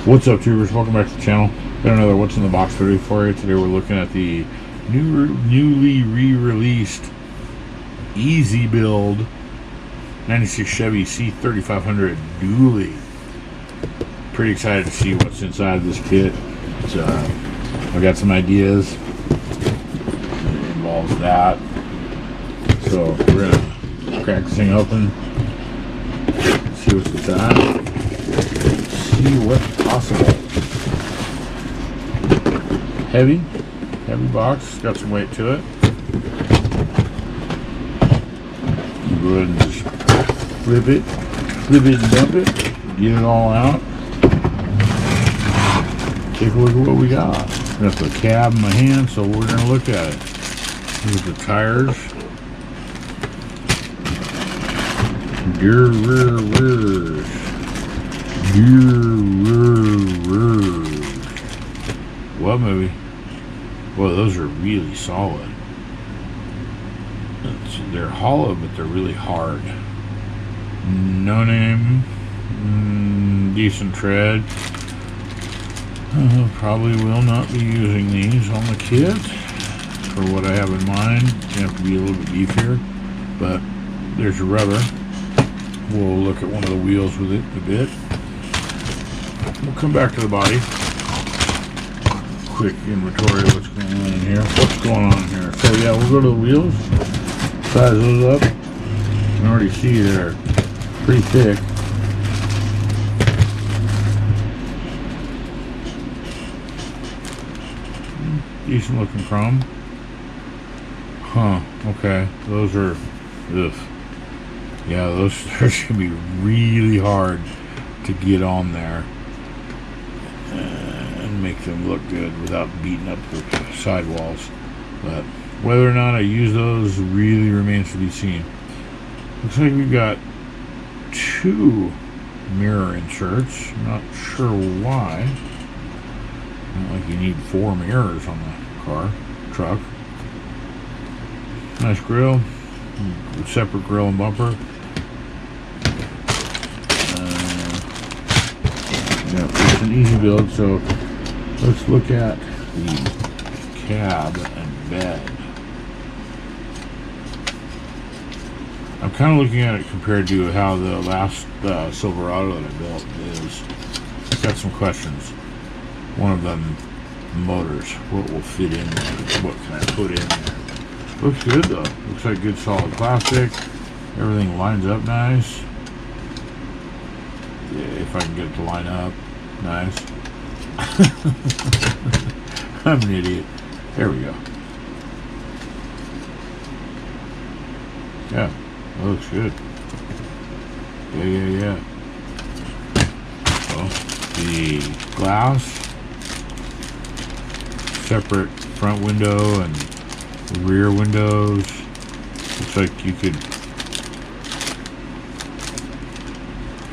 What's up, tubers? Welcome back to the channel. Got another What's in the Box video for you. Today we're looking at the newly re-released Easy Build 96 Chevy c3500 dually. Pretty excited to see what's inside this kit. I've got some ideas. It involves that. So we're gonna crack this thing open, see what's inside. See what's possible. Heavy box, got some weight to it. Go ahead and just flip it and dump it, get it all out. Take a look at what we got. Got the cab in my hand, so we're gonna look at it. Here's the tires. What movie? Well, those are really solid. They're hollow, but they're really hard. No name. Decent tread. Probably will not be using these on the kit for what I have in mind. You have to be a little bit beefier, but there's your rubber. We'll look at one of the wheels with it a bit. We'll come back to the body. Quick inventory of what's going on in here. So yeah, we'll go to the wheels. Size those up. You can already see they're pretty thick. Decent looking chrome. Okay. Those are yeah, those gonna be really hard to get on there and make them look good without beating up the sidewalls. But whether or not I use those really remains to be seen. Looks like we've got 2 mirror inserts. Not sure why. Not like you need 4 mirrors on the truck. Nice grill. Separate grill and bumper. Yeah, it's an easy build, so let's look at the cab and bed. I'm kind of looking at it compared to how the last Silverado that I built is. I've got some questions. One of them, motors. What will fit in there? What can I put in there? Looks good though. Looks like good solid plastic. Everything lines up nice. Yeah, if I can get it to line up. Nice. I'm an idiot. There we go. Yeah, that looks good. Yeah. Well, the glass, separate front window and rear windows. Looks like you could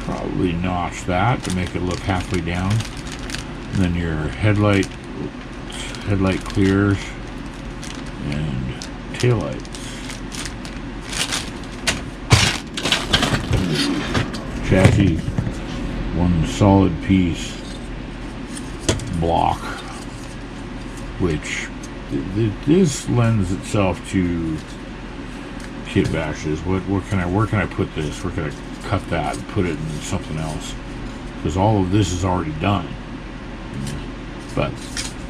probably notch that to make it look halfway down. And then your headlight clears and taillights. Chassis, one solid piece block, which this lends itself to kit bashes. Where can I put this? Where can I cut that and put it in something else? Because all of this is already done. But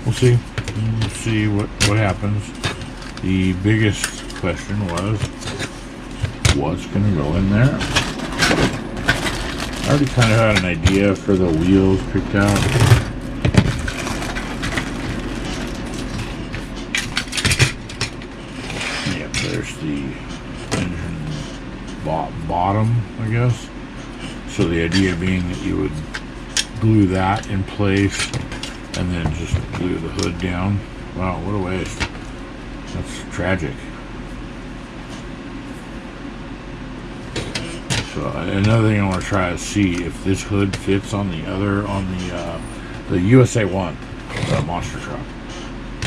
we'll see. We'll see what happens. The biggest question was, what's going to go in there? I already kind of had an idea for the wheels picked out. There's the engine bottom, I guess. So the idea being that you would glue that in place and then just glue the hood down. Wow, what a waste. That's tragic. So another thing I want to try is see if this hood fits on the USA 1 monster truck.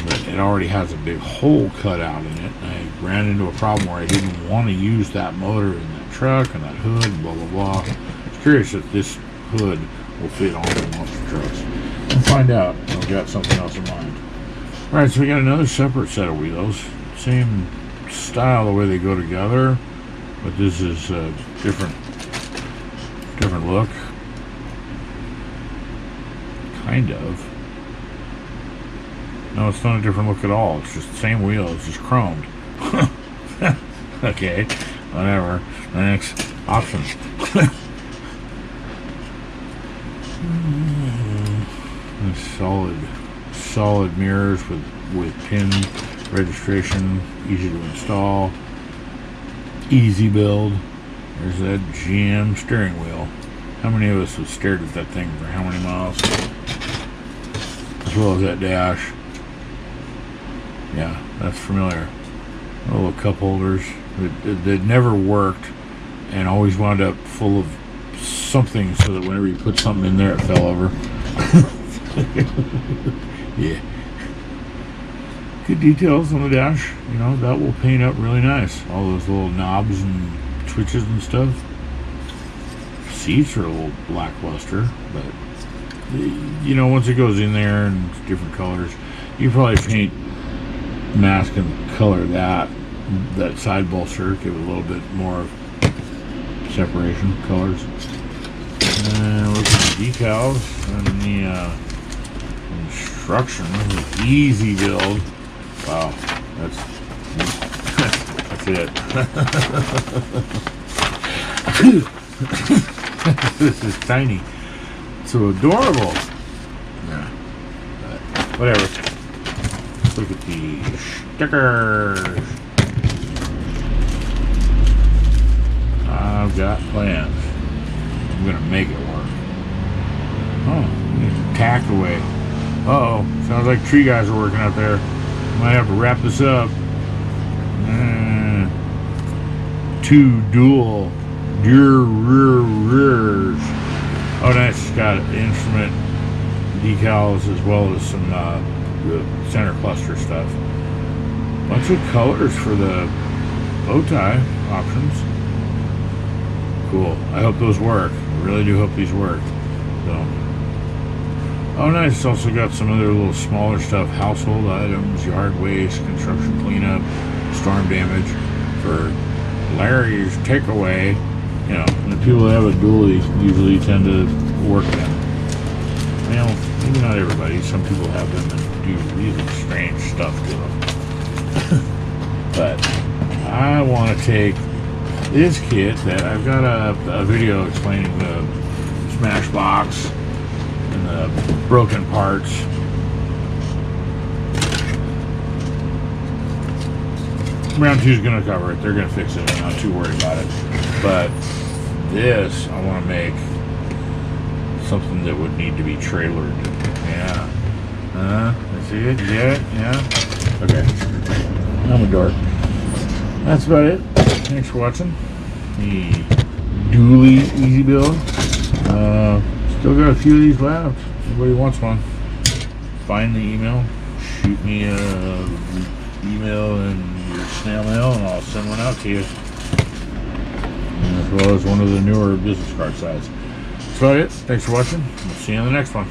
But it already has a big hole cut out in it. I ran into a problem where I didn't want to use that motor in that truck and that hood and blah blah blah. I was curious if this hood will fit on the monster trucks. We'll find out. I've got something else in mind. Alright, so we got another separate set of wheels. Same style the way they go together, but this is a different look. Kind of. No, it's not a different look at all. It's just the same wheel. It's just chromed. Okay, whatever. Next option. Solid mirrors with pin registration, easy to install, easy build. There's that GM steering wheel. How many of us have stared at that thing for how many miles? As well as that dash. Yeah, that's familiar. Little cup holders that never worked and always wound up full of something, so that whenever you put something in there, it fell over. Yeah. Good details on the dash. You know, that will paint up really nice. All those little knobs and switches and stuff. Seats are a little lackluster, but you know, once it goes in there and it's different colors, you probably paint, mask and color that side bolster, give it a little bit more separation colors. And look at the decals and the instructions. Easy build. Wow, that's it. This is tiny. So adorable. Yeah, but whatever. Look at the stickers. I've got plans. I'm gonna make it work. Oh, there's a tack away. Uh-oh, sounds like tree guys are working out there. Might have to wrap this up. Two dual rears. Oh, nice. It's got instrument decals as well as some the center cluster stuff. Bunch of colors for the bow tie options. Cool. I hope those work. I really do hope these work. So, oh, nice. It's also got some other little smaller stuff, household items, yard waste, construction cleanup, storm damage for Larry's takeaway. You know, the people that have a dually usually tend to work them. Well, maybe not everybody. Some people have them and do really strange stuff to them. But I want to take this kit that I've got a video explaining the smash box and the broken parts. Round 2 is going to cover it. They're going to fix it. I'm not too worried about it. But this, I want to make something that would need to be trailered. Yeah. Let's see it. Yeah. Yeah. Okay. I'm a dork. That's about it. Thanks for watching. The dually easy build. Still got a few of these left. Anybody wants one, find the email, shoot me a email and your snail mail, and I'll send one out to you. And as well as one of the newer business card size. That's about it. Thanks for watching. We'll see you on the next one.